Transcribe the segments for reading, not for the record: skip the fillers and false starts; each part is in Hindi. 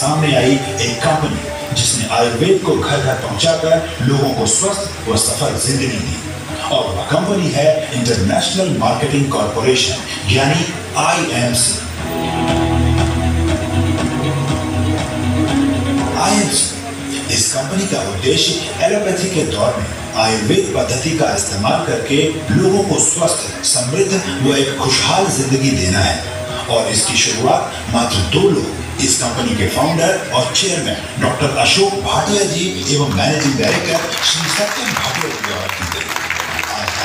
सामने आई एक कंपनी जिसने आयुर्वेद को घर घर पहुंचाकर लोगों को स्वस्थ व सफल जिंदगी दी, और वह कंपनी है इंटरनेशनल मार्केटिंग कॉरपोरेशन यानी IMC। इस कंपनी का उद्देश्य एलोपैथी के दौर में आयुर्वेद पद्धति का इस्तेमाल करके लोगों को स्वस्थ, समृद्ध व एक खुशहाल जिंदगी देना है। और इसकी शुरुआत मात्र 2 लोग, इस कंपनी के फाउंडर और चेयरमैन डॉक्टर अशोक भाटिया जी एवं मैनेजिंग डायरेक्टर श्री सत्यम भाटिया जी द्वारा की गई।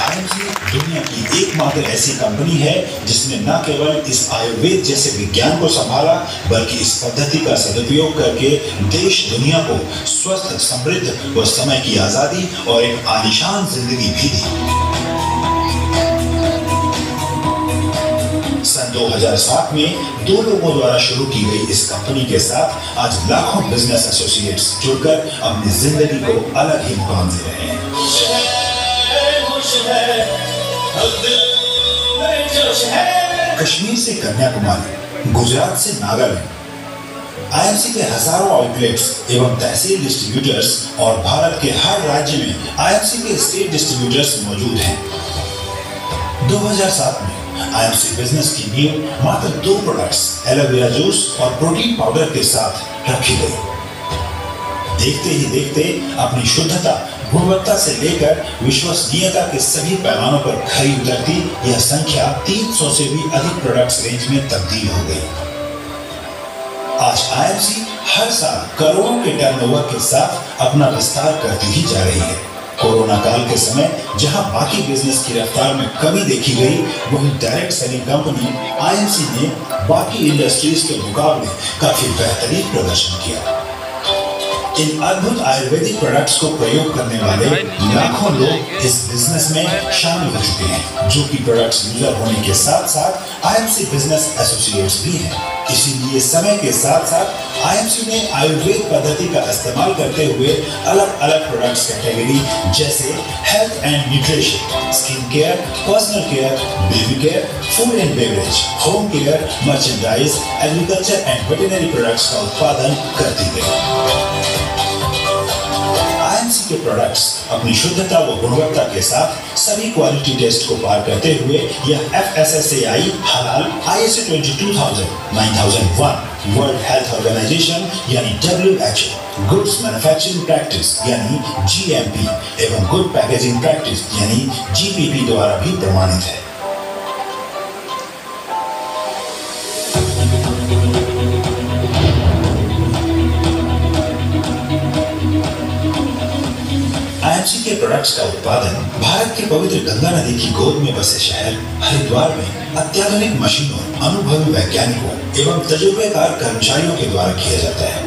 IMC दुनिया की एकमात्र ऐसी कंपनी है जिसने न केवल इस आयुर्वेद जैसे विज्ञान को संभाला, बल्कि इस पद्धति का सदुपयोग करके देश दुनिया को स्वस्थ, समृद्ध व समय की आजादी और एक आलीशान जिंदगी भी दी। सन 2007 में 2 लोगों द्वारा शुरू की गई इस कंपनी के साथ आज लाखों बिजनेस एसोसिएट्स जुड़कर अपनी जिंदगी को अलग ही मुकाम दे रहे हैं। कश्मीर से कन्याकुमारी, गुजरात से नागालैंड, IMC के हजारों आउटलेट्स एवं तहसील डिस्ट्रीब्यूटर्स और भारत के हर राज्य में IMC के स्टेट डिस्ट्रीब्यूटर्स मौजूद हैं। 2007 में IMC बिजनेस की नींव मात्र 2 प्रोडक्ट्स एलोवेरा जूस और प्रोटीन पाउडर के साथ रखी गई। देखते ही देखते अपनी शुद्धता, गुणवत्ता से लेकर विश्वसनीयता के सभी पैमानों पर खरी उतरती यह संख्या 300 से भी अधिक प्रोडक्ट्स रेंज में तब्दील हो गई। आज IMC हर साल करोड़ों के टर्नओवर के साथ अपना विस्तार करती ही जा रही है। कोरोना काल के समय जहां बाकी बिजनेस की रफ्तार में कमी देखी गई, वहीं डायरेक्ट सेलिंग कंपनी IMC ने बाकी इंडस्ट्रीज के मुकाबले काफी बेहतरीन प्रदर्शन किया। इन अद्भुत आयुर्वेदिक प्रोडक्ट्स को प्रयोग करने वाले लाखों लोग इस बिजनेस में शामिल हो चुके हैं, जो कि प्रोडक्ट्स यूजर होने के साथ साथ IMC बिजनेस एसोसिएट्स भी हैं। इसीलिए समय के साथ साथ IMC ने आयुर्वेद पद्धति का इस्तेमाल करते हुए अलग अलग प्रोडक्ट्स कैटेगरी जैसे health and nutrition, skin care, personal care, baby care, food and beverage, home care, merchandise, agriculture and veterinary products का उत्पादन करती गई। IMC के प्रोडक्ट्स अपनी शुद्धता व गुणवत्ता के साथ सभी क्वालिटी टेस्ट को पार करते हुए यह FSSAI हलाल, ISO 22000, 9001, वर्ल्ड हेल्थ ऑर्गेनाइजेशन यानी WHO, गुड्स मैन्युफैक्चरिंग प्रैक्टिस यानी GMP एवं गुड पैकेजिंग प्रैक्टिस यानी GPP द्वारा भी प्रमाणित है। IMC के प्रोडक्ट्स का उत्पादन भारत के पवित्र गंगा नदी की गोद में बसे शहर हरिद्वार में अत्याधुनिक मशीनों, अनुभवी वैज्ञानिकों एवं तजुर्बेकार कर्मचारियों के द्वारा किया जाता है।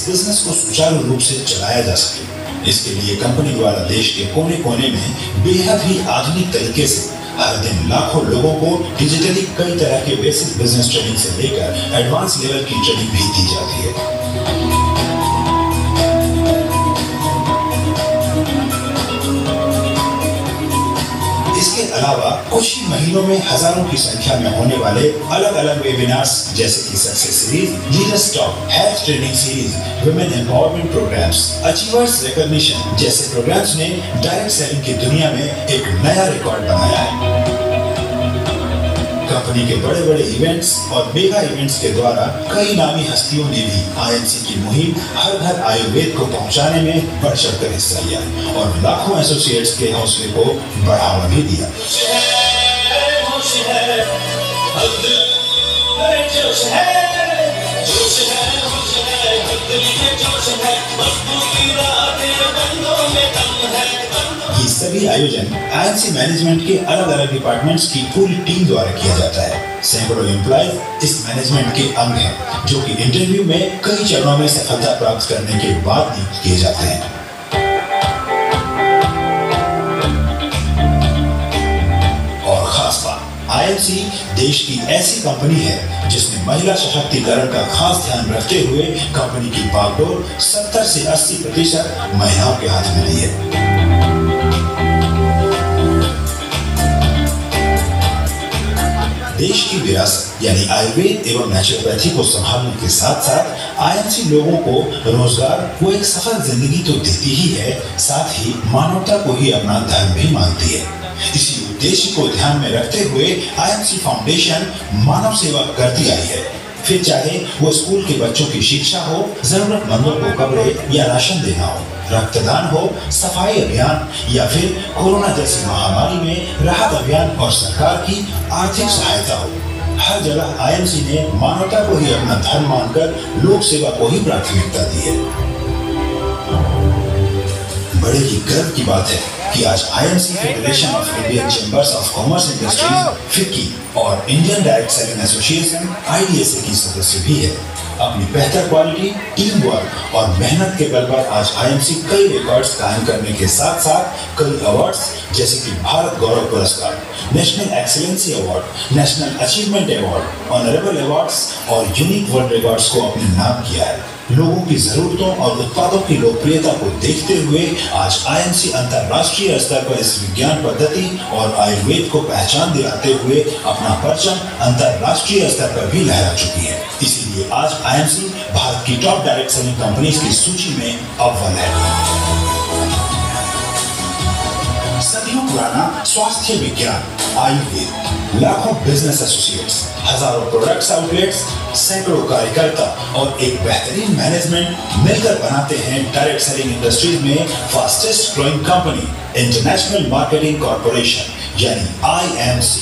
बिजनेस को सुचारू रूप से चलाया जा सके, इसके लिए कंपनी द्वारा देश के कोने कोने में बेहद ही आधुनिक तरीके से हर दिन लाखों लोगों को डिजिटली कई तरह के बेसिक बिजनेस ट्रेनिंग से लेकर एडवांस लेवल की ट्रेनिंग भी दी जाती है। इसके अलावा कुछ ही महीनों में हजारों की संख्या में होने वाले अलग अलग वेबिनार्स जैसे कि success series, leaders talk, health training series, women empowerment programmes, achievers recognition जैसे प्रोग्राम्स ने डायरेक्ट सेलिंग की दुनिया में एक नया रिकॉर्ड बनाया है। कंपनी के बड़े बड़े इवेंट्स और मेगा इवेंट्स के द्वारा कई नामी हस्तियों ने भी IMC की मुहिम हर घर आयुर्वेद को पहुंचाने में बढ़ चढ़कर हिस्सा लिया और लाखों एसोसिएट्स के हौसले को बढ़ावा भी दिया। ये सभी आयोजन IMC मैनेजमेंट के अलग अलग डिपार्टमेंट्स की पूरी टीम द्वारा किया जाता है। सैकड़ों एम्प्लॉयज इस मैनेजमेंट के अंग हैं, जो कि इंटरव्यू में कई चरणों में सफलता प्राप्त करने के बाद नियुक्त किए जाते हैं। और खास बात, आईएमसी देश की ऐसी कंपनी है जिसने महिला सशक्तिकरण का खास ध्यान रखते हुए कंपनी की बागडोर 70 से 80% महिलाओं के हाथ में ली है। देश की विरासत यानी आयुर्वेद एवं नेचुरोपैथी को संभालने के साथ साथ आईएमसी लोगों को रोजगार व एक सफल जिंदगी तो देती ही है, साथ ही मानवता को ही अपना धर्म भी मानती है। इसी उद्देश्य को ध्यान में रखते हुए आईएमसी फाउंडेशन मानव सेवा करती आई है। फिर चाहे वो स्कूल के बच्चों की शिक्षा हो, जरूरतमंदों को कपड़े या राशन देना हो, रक्तदान हो, सफाई अभियान या फिर कोरोना जैसी महामारी में राहत अभियान और सरकार की आर्थिक सहायता हो, हर जगह आईएमसी ने मानवता को ही अपना धर्म मानकर लोक सेवा को ही प्राथमिकता दी है। बड़े ही गर्व की बात है कि आज IMC federation of Indian chambers of commerce industries FICCI और Indian direct selling association IDSA की सदस्य भी है। अपनी बेहतर क्वालिटी, टीम वर्क और मेहनत के बल पर आज आईएमसी कई रिकॉर्ड्स कायम करने के साथ साथ कई अवार्ड्स जैसे कि भारत गौरव पुरस्कार, national excellency award, national achievement award, honourable awards और यूनिक वर्ल्ड रिकॉर्ड्स को अपने नाम किया है। लोगों की जरूरतों और उत्पादों की लोकप्रियता को देखते हुए आज आईएमसी अंतरराष्ट्रीय स्तर पर इस विज्ञान पद्धति और आयुर्वेद को पहचान दिलाते हुए अपना परचम अंतरराष्ट्रीय स्तर पर भी लहरा चुकी है। इसीलिए आज आईएमसी भारत की टॉप डायरेक्ट सेलिंग कंपनीज की सूची में अव्वल है। सदियों पुराना स्वास्थ्य विज्ञान आयुर्वेद, लाखों बिजनेस एसोसिएट्स, हजारों प्रोडक्ट्स आउटलेट्स, सैकड़ों कार्यकर्ता और एक बेहतरीन मैनेजमेंट मिलकर बनाते हैं डायरेक्ट सेलिंग इंडस्ट्रीज में fastest growing company international marketing corporation यानी आईएमसी।